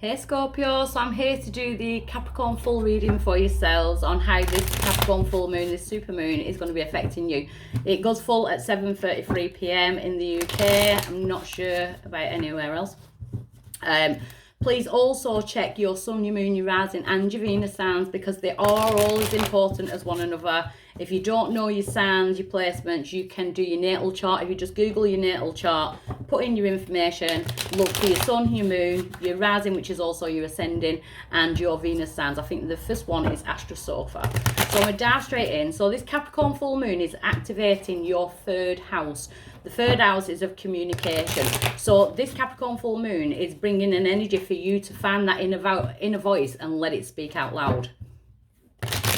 Hey Scorpio, so I'm here to do the Capricorn full reading for yourselves on how this Capricorn full moon, this super moon, is going to be affecting you. It goes full at 7:33 p.m. in the UK. I'm not sure about anywhere else. Please also check your sun, your moon, your rising and your Venus signs because they are all as important as one another. If you don't know your signs, your placements, you can do your natal chart. If you just Google your natal chart, put in your information, look for your sun, your moon, your rising, which is also your ascending, and your Venus signs. I think the first one is Astrosofa. So I'm going to dive straight in. So this Capricorn full moon is activating your third house. The third house is of communication. So this Capricorn full moon is bringing an energy for you to find that inner voice and let it speak out loud.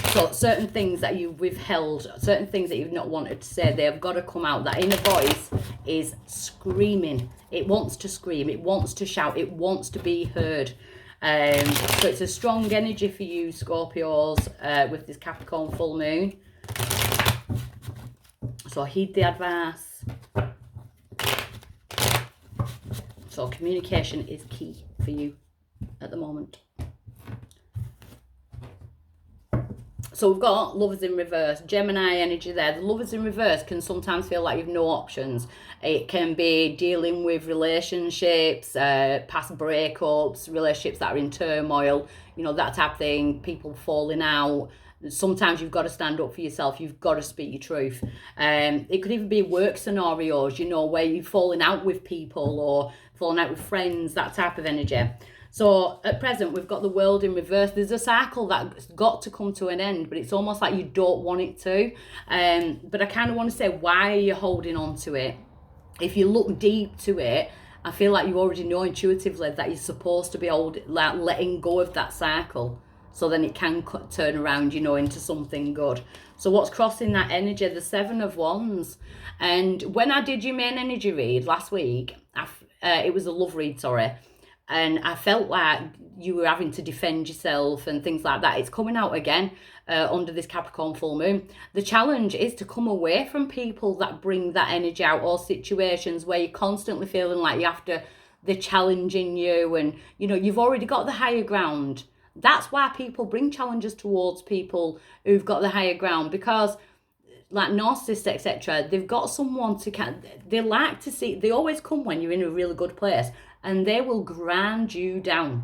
So certain things that you've withheld, certain things that you've not wanted to say, they have got to come out. That inner voice is screaming. It wants to scream. It wants to shout. It wants to be heard. So it's a strong energy for you, Scorpios, with this Capricorn full moon. So heed the advice. So communication is key for you at the moment. So we've got lovers in reverse, Gemini energy there. The lovers in reverse can sometimes feel like you've no options. It can be dealing with relationships, past breakups, relationships that are in turmoil, you know, that type of thing, people falling out. Sometimes you've got to stand up for yourself. You've got to speak your truth. It could even be work scenarios, you know, where you've fallen out with people or fallen out with friends, that type of energy. So at present, we've got the world in reverse. There's a cycle that's got to come to an end, but it's almost like you don't want it to. But I kind of want to say, why are you holding on to it? If you look deep to it, I feel like you already know intuitively that you're supposed to be letting go of that cycle. So then it can turn around, you know, into something good. So what's crossing that energy? The Seven of Wands. And when I did your main energy read last week, it was a love read, sorry. And I felt like you were having to defend yourself and things like that. It's coming out again under this Capricorn full moon. The challenge is to come away from people that bring that energy out, or situations where you're constantly feeling like they're challenging you and, you know, you've already got the higher ground. That's why people bring challenges towards people who've got the higher ground, because like narcissists, etc., they've got someone they like to see, they always come when you're in a really good place and they will grind you down.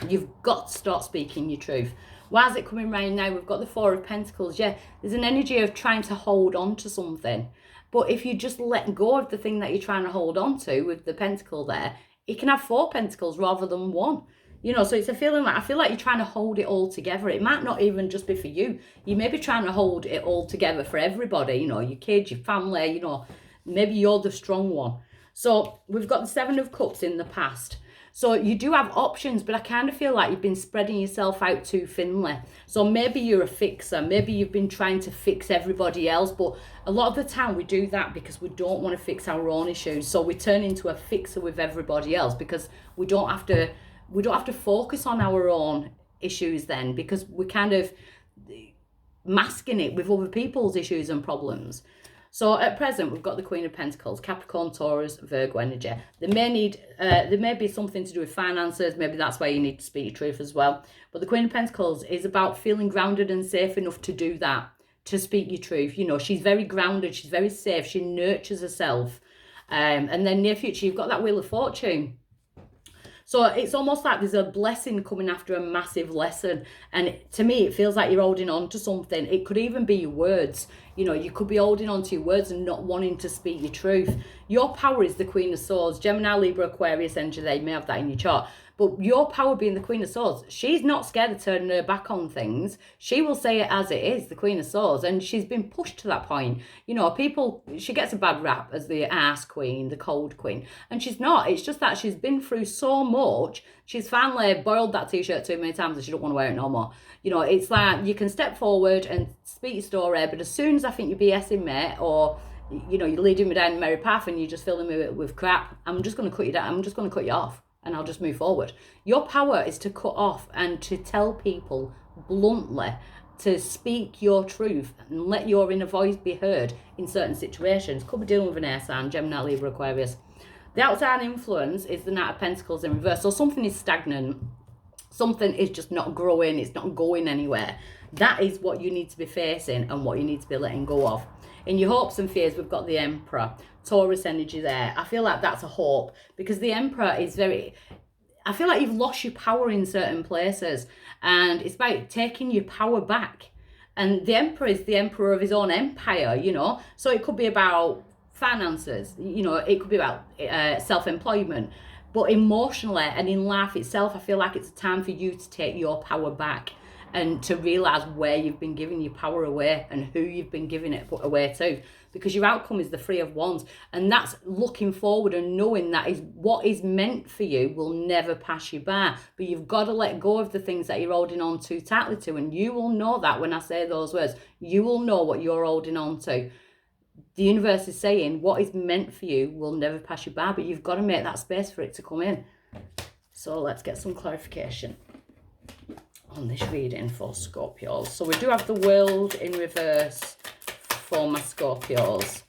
You've got to start speaking your truth. Why is it coming round now? We've got the Four of Pentacles. Yeah, there's an energy of trying to hold on to something. But if you just let go of the thing that you're trying to hold on to with the pentacle there, it can have four pentacles rather than one. You know, so it's a feeling like, I feel like you're trying to hold it all together. It might not even just be for you. You may be trying to hold it all together for everybody, you know, your kids, your family, you know, maybe you're the strong one. So we've got the Seven of Cups in the past. So you do have options, but I kind of feel like you've been spreading yourself out too thinly. So maybe you're a fixer. Maybe you've been trying to fix everybody else. But a lot of the time we do that because we don't want to fix our own issues. So we turn into a fixer with everybody else because we don't have to focus on our own issues then, because we're kind of masking it with other people's issues and problems. So at present, we've got the Queen of Pentacles, Capricorn, Taurus, Virgo energy. There may be something to do with finances. Maybe that's why you need to speak your truth as well. But the Queen of Pentacles is about feeling grounded and safe enough to do that, to speak your truth. You know, she's very grounded. She's very safe. She nurtures herself. And then near future, you've got that Wheel of Fortune. So it's almost like there's a blessing coming after a massive lesson. And to me, it feels like you're holding on to something. It could even be your words. You know, you could be holding on to your words and not wanting to speak your truth. Your power is the Queen of Swords. Gemini, Libra, Aquarius, energy, they may have that in your chart. But your power being the Queen of Swords, she's not scared of turning her back on things. She will say it as it is, the Queen of Swords. And she's been pushed to that point. You know, she gets a bad rap as the ass queen, the cold queen. And she's not. It's just that she's been through so much. She's finally boiled that t-shirt too many times and she don't want to wear it no more. You know, it's like you can step forward and speak your story. But as soon as I think you're BSing me, or, you know, you're leading me down the merry path and you're just filling me with crap, I'm just going to cut you down. I'm just going to cut you off. And I'll just move forward. Your power is to cut off and to tell people bluntly to speak your truth and let your inner voice be heard in certain situations. Could be dealing with an air sign, Gemini, Libra, Aquarius. The outside influence is the Knight of Pentacles in reverse. So something is stagnant. Something is just not growing. It's not going anywhere. That is what you need to be facing and what you need to be letting go of. In your hopes and fears, we've got the Emperor. Taurus energy there. I feel like that's a hope, because the Emperor is very... I feel like you've lost your power in certain places, and it's about taking your power back. And the Emperor is the emperor of his own empire, you know. So it could be about finances, you know, it could be about self-employment. But emotionally and in life itself, I feel like it's a time for you to take your power back and to realise where you've been giving your power away and who you've been giving it away to. Because your outcome is the Three of Wands. And that's looking forward and knowing that is what is meant for you will never pass you by. But you've got to let go of the things that you're holding on too tightly to. And you will know that when I say those words. You will know what you're holding on to. The universe is saying what is meant for you will never pass you by. But you've got to make that space for it to come in. So let's get some clarification on this reading for Scorpios. So we do have the World in reverse for my Scorpios.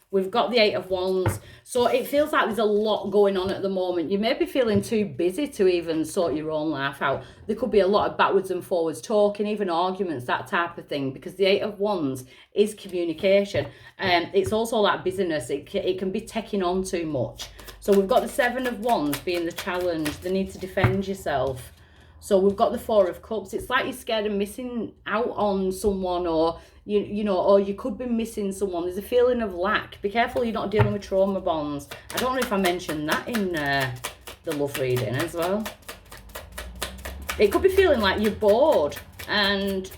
We've got the Eight of Wands. So it feels like there's a lot going on at the moment. You may be feeling too busy to even sort your own life out. There could be a lot of backwards and forwards talking, even arguments, that type of thing, because the Eight of Wands is communication. And it's also like business. It can be taking on too much. So we've got the Seven of Wands being the challenge, the need to defend yourself. So we've got the Four of Cups. It's like you're scared of missing out on someone, or you know, or you could be missing someone. There's a feeling of lack. Be careful you're not dealing with trauma bonds. I don't know if I mentioned that in the love reading as well. It could be feeling like you're bored and,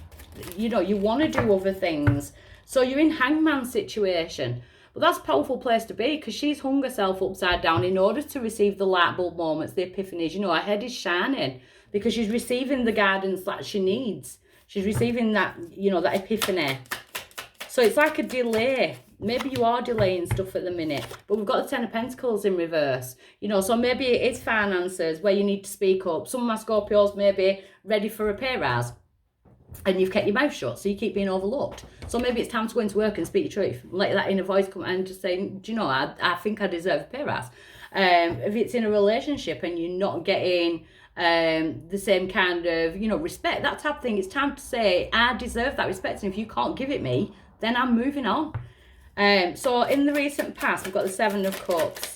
you know, you want to do other things. So you're in hangman situation. But that's a powerful place to be, because she's hung herself upside down in order to receive the light bulb moments, the epiphanies. You know, her head is shining because she's receiving the guidance that she needs. She's receiving that, you know, that epiphany. So it's like a delay. Maybe you are delaying stuff at the minute. But we've got the Ten of Pentacles in reverse. You know, so maybe it is finances where you need to speak up. Some of my Scorpios may be ready for a pay rise, and you've kept your mouth shut, so you keep being overlooked. So maybe it's time to go into work and speak your truth. Let that inner voice come and just say, do you know, I think I deserve a pay rise. If it's in a relationship and you're not getting the same kind of, you know, respect, that type of thing, it's time to say, I deserve that respect, and if you can't give it me, then I'm moving on. So in the recent past, we've got the Seven of Cups.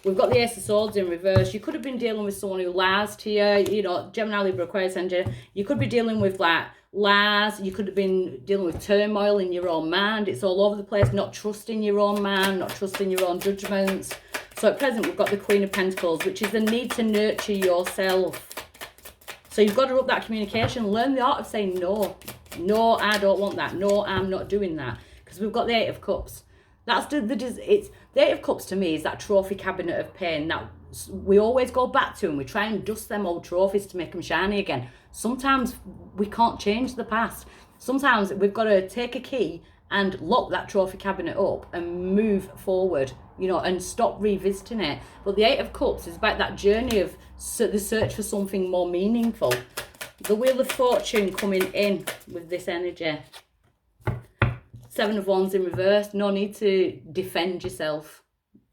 We've got the Ace of Swords in reverse. You could have been dealing with someone who lies to you, you know, Gemini, Libra, Aquarius, and you could be dealing with like lies. You could have been dealing with turmoil in your own mind. It's all over the place, not trusting your own mind, not trusting your own judgments. So at present, we've got the Queen of Pentacles, which is the need to nurture yourself. So you've got to up that communication. Learn the art of saying no. No, I don't want that. No, I'm not doing that. Because we've got the Eight of Cups. That's the Eight of Cups to me is that trophy cabinet of pain that we always go back to, and we try and dust them old trophies to make them shiny again. Sometimes we can't change the past. Sometimes we've got to take a key and lock that trophy cabinet up and move forward, you know, and stop revisiting it. But the Eight of Cups is about that journey of the search for something more meaningful. The Wheel of Fortune coming in with this energy. Seven of Wands in reverse. No need to defend yourself.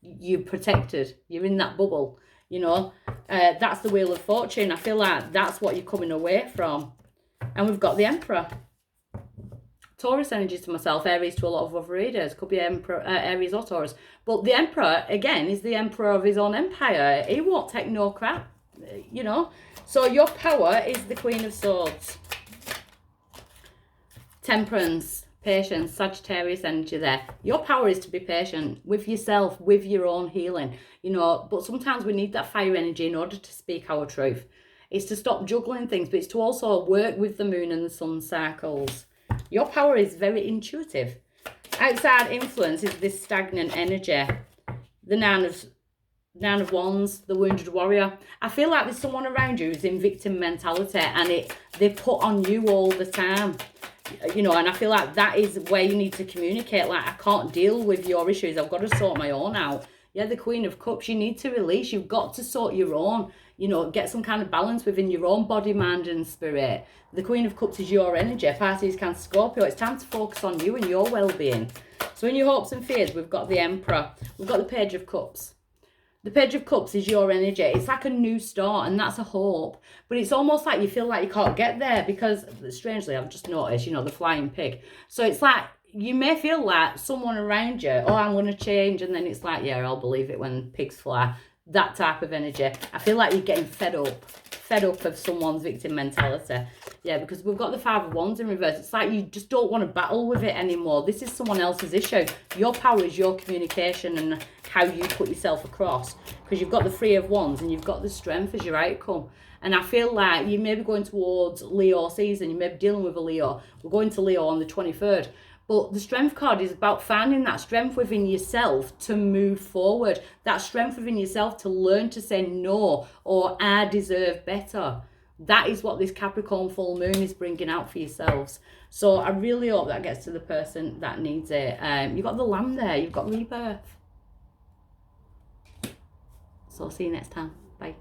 You're protected. You're in that bubble, you know. That's the Wheel of Fortune. I feel like that's what you're coming away from. And we've got the Emperor. Taurus energy to myself, Aries to a lot of other readers. Could be Emperor, Aries or Taurus. But the Emperor, again, is the emperor of his own empire. He won't take no crap, you know. So your power is the Queen of Swords. Temperance, patience, Sagittarius energy there. Your power is to be patient with yourself, with your own healing, you know. But sometimes we need that fire energy in order to speak our truth. It's to stop juggling things, but it's to also work with the moon and the sun cycles. Your power is very intuitive. Outside influence is this stagnant energy. The Nine of Wands, the wounded warrior. I feel like there's someone around you who's in victim mentality, and they put on you all the time. You know, and I feel like that is where you need to communicate. Like, I can't deal with your issues. I've got to sort my own out. Yeah, the Queen of Cups, you need to release. You've got to sort your own. You know, get some kind of balance within your own body, mind and spirit. The Queen of Cups is your energy. Pisces, Cancer, Scorpio. It's time to focus on you and your well-being. So in your hopes and fears, we've got the Emperor. We've got the Page of Cups. The Page of Cups is your energy. It's like a new start, and that's a hope. But it's almost like you feel like you can't get there because, strangely, I've just noticed, you know, the flying pig. So it's like you may feel like someone around you, oh, I'm going to change. And then it's like, yeah, I'll believe it when pigs fly. That type of energy. I feel like you're getting fed up of someone's victim mentality. Yeah, because we've got the Five of Wands in reverse. It's like you just don't want to battle with it anymore. This is someone else's issue. Your power is your communication and how you put yourself across. Because you've got the Three of Wands and you've got the Strength as your outcome. And I feel like you may be going towards Leo season. You may be dealing with a Leo. We're going to Leo on the 23rd. But the Strength card is about finding that strength within yourself to move forward. That strength within yourself to learn to say no, or I deserve better. That is what this Capricorn full moon is bringing out for yourselves. So I really hope that gets to the person that needs it. You've got the Lamb there. You've got rebirth. So I'll see you next time. Bye.